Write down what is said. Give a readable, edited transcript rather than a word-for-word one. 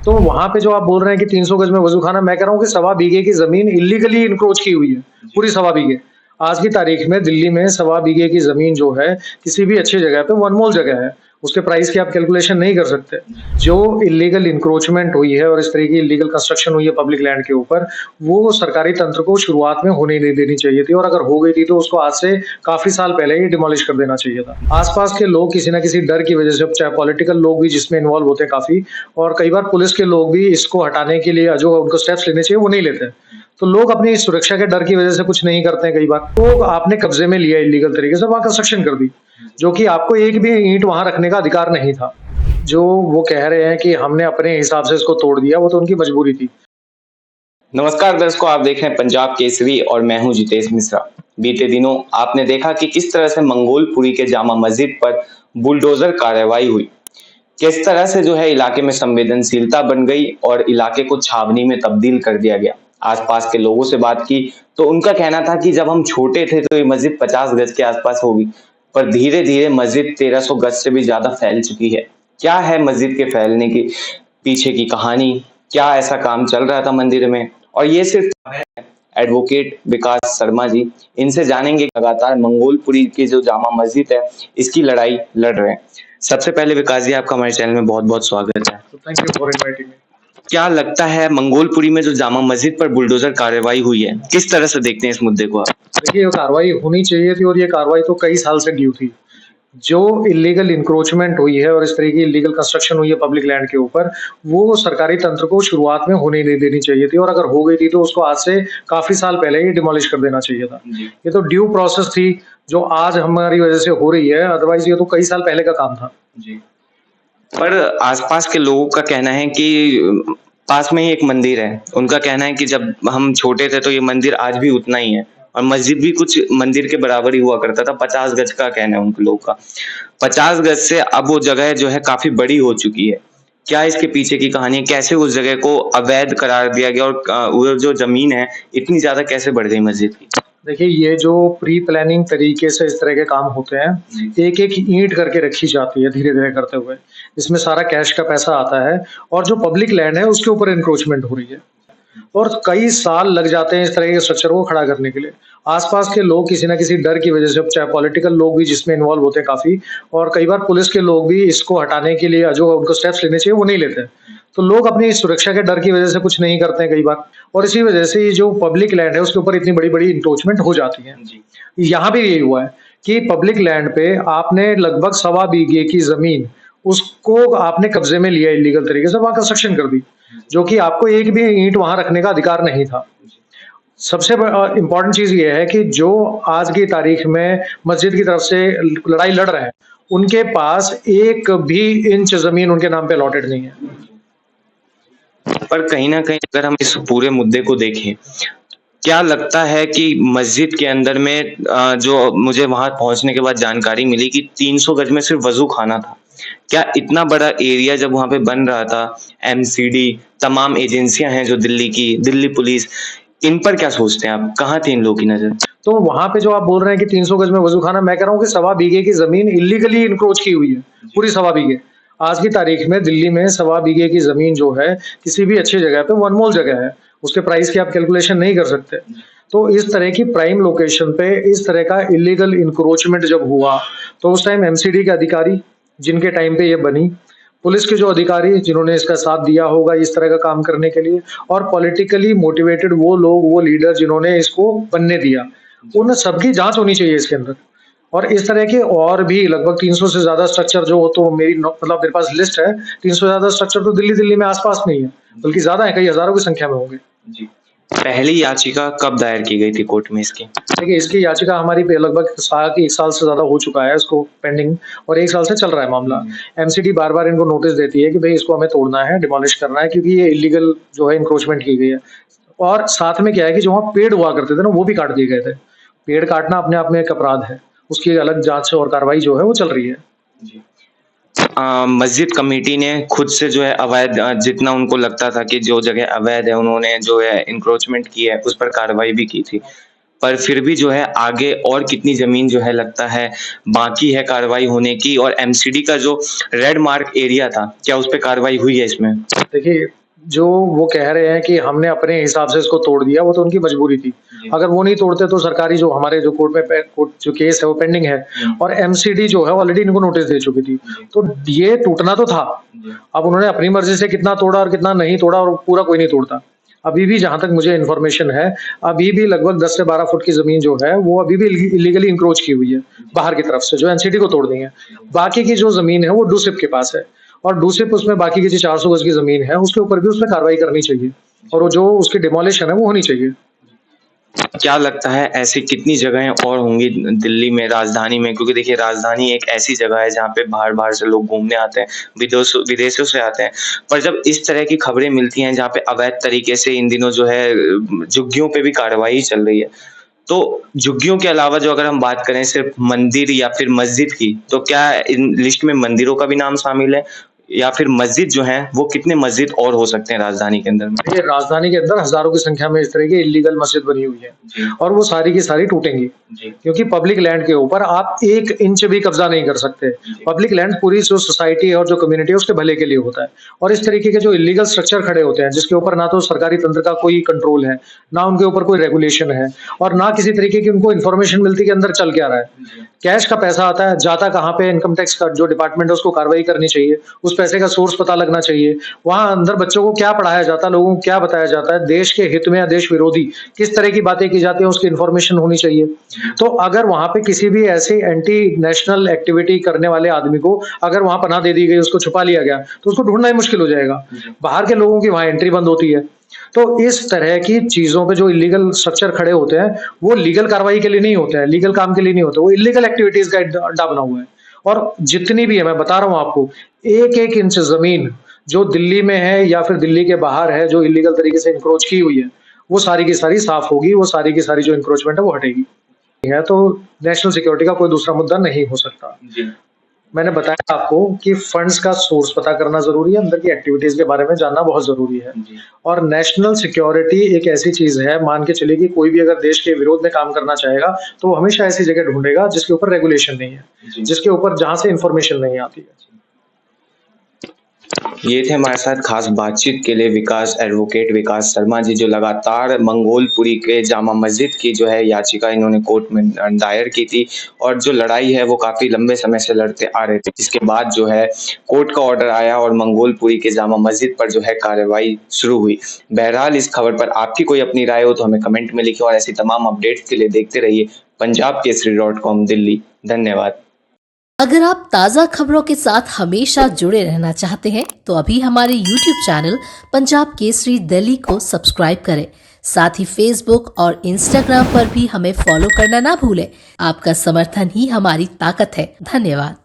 तो वहाँ पे जो आप बोल रहे हैं कि 300 गज में वज़ूखाना, मैं कह रहा हूँ कि सवा बीघे की ज़मीन इल्लीगली एन्क्रोच की हुई है, पूरी सवा बीघे। आज की तारीख में दिल्ली में सवा बीघे की ज़मीन जो है, किसी भी अच्छी जगह पे वनमोल जगह है, उसके प्राइस की आप कैलकुलेशन नहीं कर सकते। जो इल्लीगल एन्क्रोचमेंट हुई है और इस तरह की इल्लीगल कंस्ट्रक्शन हुई है पब्लिक लैंड के ऊपर, वो सरकारी तंत्र को शुरुआत में होने नहीं देनी चाहिए थी और अगर हो गई थी तो उसको आज से काफ़ी साल पहले ही डिमोलिश कर देना चाहिए था। आस-पास के लोग किसी न किसी डर की वजह से, चाहे पॉलिटिकल लोग भी जिसमें इन्वॉल्व होते हैं काफ़ी, और कई बार पुलिस के लोग भी इसको हटाने के लिए जो उनको स्टेप्स लेने चाहिए वो नहीं लेते। तो लोग अपनी सुरक्षा के डर की वजह से कुछ नहीं करते हैं कई बार। तो आपने कब्जे में लिया इल्लीगल तरीके से, वहाँ कंस्ट्रक्शन कर दी, जो कि आपको एक भी ईंट वहाँ रखने का अधिकार नहीं था। जो वो कह रहे हैं कि हमने अपने हिसाब से इसको तोड़ दिया, वो तो उनकी मजबूरी थी। नमस्कार दर्शकों, आप देख रहे हैं पंजाब केसरी और मैं हूं जितेश मिश्रा। बीते दिनों आपने देखा कि किस तरह से मंगोलपुरी के जामा मस्जिद पर बुलडोजर कार्रवाई हुई, किस तरह से जो है इलाके में संवेदनशीलता बन गई और इलाके को छावनी में तब्दील कर दिया गया। आसपास के लोगों से बात की तो उनका कहना था कि जब हम छोटे थे तो ये मस्जिद 50 गज के आसपास होगी, पर धीरे धीरे मस्जिद 1300 गज से भी ज्यादा फैल चुकी है। क्या है मस्जिद के फैलने की पीछे की कहानी, क्या ऐसा काम चल रहा था मंदिर में, और ये सिर्फ एडवोकेट विकास शर्मा जी, इनसे जानेंगे। लगातार मंगोलपुरी की जो जामा मस्जिद है इसकी लड़ाई लड़ रहे हैं। सबसे पहले विकास जी, आपका हमारे चैनल में बहुत बहुत स्वागत है। Thank you for inviting me. क्या लगता है मंगोलपुरी में जो जामा मस्जिद पर बुलडोजर कार्रवाई हुई है, किस तरह से देखते हैं इस मुद्दे को आप? देखिए, ये कार्रवाई होनी चाहिए थी और ये कार्रवाई तो कई साल से ड्यू थी। जो इल्लीगल इंक्रोचमेंट हुई है और इस तरह की इल्लीगल कंस्ट्रक्शन हुई है पब्लिक लैंड के ऊपर, वो सरकारी तंत्र को शुरुआत में होने नहीं देनी चाहिए थी और अगर हो गई थी तो उसको आज से काफ़ी साल पहले ही डिमोलिश कर देना चाहिए था। ये तो ड्यू प्रोसेस थी जो आज हमारी वजह से हो रही है, अदरवाइज़ ये तो कई साल पहले का काम था। पर आसपास के लोगों का कहना है कि पास में ही एक मंदिर है, उनका कहना है कि जब हम छोटे थे तो ये मंदिर आज भी उतना ही है और मस्जिद भी कुछ मंदिर के बराबर ही हुआ करता था। 50 गज का कहना है उन लोगों का। 50 गज से अब वो जगह जो है काफी बड़ी हो चुकी है। क्या इसके पीछे की कहानी है, कैसे उस जगह को अवैध करार दिया गया और वो जो जमीन है इतनी ज्यादा कैसे बढ़ गई मस्जिद की? देखिए, ये जो प्री प्लानिंग तरीके से इस तरह के काम होते हैं, एक-एक ईंट करके रखी जाती है धीरे-धीरे करते हुए। इसमें सारा कैश का पैसा आता है और जो पब्लिक लैंड है उसके ऊपर एन्क्रोचमेंट हो रही है। और कई साल लग जाते हैं इस तरह के स्ट्रक्चर को खड़ा करने के लिए। आस-पास के लोग किसी न किसी डर की वजह से, चाहे पॉलिटिकल लोग भी जिसमें इन्वॉल्व होते हैं काफ़ी, और कई बार पुलिस के लोग भी इसको हटाने के लिए जो उनको स्टेप्स लेने चाहिए वो नहीं लेते। तो लोग अपनी सुरक्षा के डर की वजह से कुछ नहीं करते हैं कई बार, और इसी वजह से ये जो पब्लिक लैंड है उसके ऊपर इतनी बड़ी-बड़ी एन्क्रोचमेंट हो जाती है। यहाँ भी यही हुआ है कि पब्लिक लैंड पे आपने लगभग सवा बीघे की ज़मीन, उसको आपने कब्ज़े में लिया इल्लीगल तरीके से, वहाँ कंस्ट्रक्शन कर दी, जो कि आपको एक भी ईंट वहाँ रखने का अधिकार नहीं था। सबसे इम्पोर्टेंट चीज़ ये है कि जो आज की तारीख में मस्जिद की तरफ से लड़ाई लड़ रहे हैं, उनके पास एक भी इंच ज़मीन उनके नाम पे अलॉटेड नहीं है। पर कहीं ना कहीं अगर हम इस पूरे मुद्दे को देखें, क्या लगता है कि मस्जिद के अंदर में जो मुझे वहां पहुंचने के बाद जानकारी मिली कि 300 गज में सिर्फ वजू खाना था। क्या इतना बड़ा एरिया जब वहां पे बन रहा था, एमसीडी तमाम एजेंसियां हैं जो दिल्ली की, दिल्ली पुलिस, इन पर क्या सोचते हैं आप? कहाँ थी इन लोगों की नजर? तो वहाँ पे जो आप बोल रहे हैं कि 300 गज में वज़ूखाना, मैं कह रहा हूँ कि सवा बीघे की ज़मीन इल्लीगली एन्क्रोच की हुई है, पूरी सवा बीघे। आज की तारीख में दिल्ली में सवा बीघे की ज़मीन जो है, किसी भी अच्छी जगह पे वनमोल जगह है, उसके प्राइस की आप कैलकुलेशन नहीं कर सकते। तो इस तरह की प्राइम लोकेशन पे इस तरह का इल्लीगल एन्क्रोचमेंट जब हुआ, तो उस टाइम एमसीडी के अधिकारी, जिनके टाइम पे ये बनी, पुलिस के जो अधिकारी जिन्होंने इसका साथ दिया होगा इस तरह का काम करने के लिए, और पॉलिटिकली मोटिवेटेड वो लोग, वो लीडर जिन्होंने इसको बनने दिया, उन सबकी जाँच होनी चाहिए इसके अंदर। और इस तरह के और भी लगभग 300 से ज़्यादा स्ट्रक्चर, जो तो मतलब मेरे पास लिस्ट है, 300 से ज़्यादा स्ट्रक्चर तो दिल्ली में आस-पास में ही है, बल्कि ज़्यादा है, कई हज़ारों की संख्या में होंगे। पहली याचिका कब दायर की गई थी कोर्ट में इसकी? देखिए, इसकी याचिका हमारी पे लगभग 1 साल से ज़्यादा हो चुका है इसको पेंडिंग, और 1 साल से चल रहा है मामला। एमसीडी बार-बार इनको नोटिस देती है कि भई इसको हमें तोड़ना है, डिमोलिश करना है, क्योंकि ये इल्लीगल जो है एन्क्रोचमेंट की गई है। और साथ में क्या है कि जो वहाँ पेड़ हुआ करते थे ना, वो भी काट दिए गए थे। पेड़ काटना अपने आप में एक अपराध है। उसकी अलग जाँच और कार्रवाई जो है वो चल रही है। मस्जिद कमेटी ने खुद से जो है अवैध, जितना उनको लगता था कि जो जगह अवैध है, उन्होंने जो है इंक्रोचमेंट की है उस पर कार्रवाई भी की थी। पर फिर भी जो है आगे और कितनी जमीन जो है लगता है बाकी है कार्रवाई होने की, और एमसीडी का जो रेड मार्क एरिया था, क्या उस पे कार्रवाई हुई है इसमें? देखिए, जो वो कह रहे हैं कि हमने अपने हिसाब से इसको तोड़ दिया, वो तो उनकी मजबूरी थी। अगर वो नहीं तोड़ते तो सरकारी जो हमारे जो कोर्ट जो केस है वो पेंडिंग है, और एमसीडी जो है ऑलरेडी इनको नोटिस दे चुकी थी। तो ये टूटना तो था। अब उन्होंने अपनी मर्ज़ी से कितना तोड़ा और कितना नहीं तोड़ा, और पूरा कोई नहीं तोड़ता। अभी भी जहाँ तक मुझे इन्फॉर्मेशन है, अभी भी लगभग 10 से 12 फुट की ज़मीन जो है, वो अभी भी इल्लीगली इंक्रोच की हुई है, बाहर की तरफ से, जो एनसीडी को तोड़ दी है। बाकी की जो ज़मीन है, वो डूसिप के पास है, और डूसिप उसमें बाकी की जो 400 गज की ज़मीन है, उसके ऊपर भी उसमें कार्रवाई करनी चाहिए, और वो जो उसकी डिमोलिशन है, वो होनी चाहिए। क्या लगता है ऐसी कितनी जगहें और होंगी दिल्ली में, राजधानी में? क्योंकि देखिए राजधानी एक ऐसी जगह है जहाँ पे बाहर-बाहर से लोग घूमने आते हैं, विदेशों से आते हैं। पर जब इस तरह की खबरें मिलती हैं जहाँ पे अवैध तरीके से इन दिनों जो है झुग्गियों पे भी कार्रवाई चल रही है। तो झुग्गियों के अलावा जो अगर हम बात करें सिर्फ मंदिर या फिर मस्जिद की, तो क्या इन लिस्ट में मंदिरों का भी नाम शामिल है? या फिर मस्जिद जो है वो कितने मस्जिद और हो सकते हैं राजधानी के अंदर में? देखिए, राजधानी के अंदर हज़ारों की संख्या में इस तरह की इल्लीगल मस्जिद बनी हुई है, और वो सारी की सारी टूटेंगी, क्योंकि पब्लिक लैंड के ऊपर आप 1 इंच भी कब्ज़ा नहीं कर सकते। पब्लिक लैंड पूरी जो सोसाइटी है और जो कम्युनिटी है, उसके भले के लिए होता है, और इस तरीके के जो इल्लीगल स्ट्रक्चर खड़े होते हैं, जिसके ऊपर ना तो सरकारी तंत्र का कोई कंट्रोल है, ना उनके ऊपर कोई रेगुलेशन है, और ना किसी तरीके की उनको इन्फॉर्मेशन मिलती है कि अंदर चल क्या रहा है। कैश का पैसा आता है, जाता कहाँ पे, इनकम टैक्स का जो डिपार्टमेंट है उसको कार्रवाई करनी चाहिए, उस पैसे का सोर्स पता लगना चाहिए। वहाँ अंदर बच्चों को क्या पढ़ाया जाता है, लोगों को क्या बताया जाता है, देश के हित में या देश विरोधी किस तरह की बातें की जाती हैं, उसकी इन्फॉर्मेशन होनी चाहिए। तो अगर वहाँ पे किसी भी ऐसी एंटी नेशनल एक्टिविटी करने वाले आदमी को अगर वहाँ पनाह दे दी गई, उसको छुपा लिया गया, तो उसको ढूँढना ही मुश्किल हो जाएगा। बाहर के लोगों की वहाँ एंट्री बंद होती है। तो इस तरह की चीज़ों पे जो इल्लीगल स्ट्रक्चर खड़े होते हैं, वो लीगल कार्रवाई के लिए नहीं होते हैं, लीगल काम के लिए नहीं होते, वो इल्लीगल एक्टिविटीज़ का अड्डा बना हुआ है। और जितनी भी है, मैं बता रहा हूँ आपको, 1-1 इंच ज़मीन जो दिल्ली में है या फिर दिल्ली के बाहर है, जो इल्लीगल तरीके से एनक्रोच की हुई है, वो सारी की सारी साफ़ होगी, वो सारी की सारी जो एनक्रोचमेंट है, वो हटेगी। है तो नेशनल सिक्योरिटी का कोई दूसरा मुद्दा नहीं हो सकता। मैंने बताया आपको कि फंड्स का सोर्स पता करना ज़रूरी है, अंदर की एक्टिविटीज़ के बारे में जानना बहुत ज़रूरी है। और नेशनल सिक्योरिटी एक ऐसी चीज़ है, मान के चलिए कि कोई भी अगर देश के विरोध में काम करना चाहेगा, तो वो हमेशा ऐसी जगह ढूँढेगा जिसके ऊपर रेगुलेशन नहीं है, जिसके ऊपर जहाँ से इन्फॉर्मेशन नहीं आती है। ये थे हमारे साथ खास बातचीत के लिए एडवोकेट विकास शर्मा जी, जो लगातार मंगोलपुरी के जामा मस्जिद की जो है याचिका इन्होंने कोर्ट में दायर की थी, और जो लड़ाई है वो काफ़ी लंबे समय से लड़ते आ रहे थे, जिसके बाद जो है कोर्ट का ऑर्डर आया और मंगोलपुरी के जामा मस्जिद पर जो है कार्रवाई शुरू हुई। बहरहाल इस खबर पर आपकी कोई अपनी राय हो तो हमें कमेंट में लिखें, और ऐसी तमाम अपडेट्स के लिए देखते रहिए punjabkesari.com दिल्ली। धन्यवाद। अगर आप ताज़ा खबरों के साथ हमेशा जुड़े रहना चाहते हैं तो अभी हमारे YouTube चैनल पंजाब केसरी दिल्ली को सब्सक्राइब करें। साथ ही Facebook और Instagram पर भी हमें फॉलो करना ना भूलें। आपका समर्थन ही हमारी ताकत है। धन्यवाद।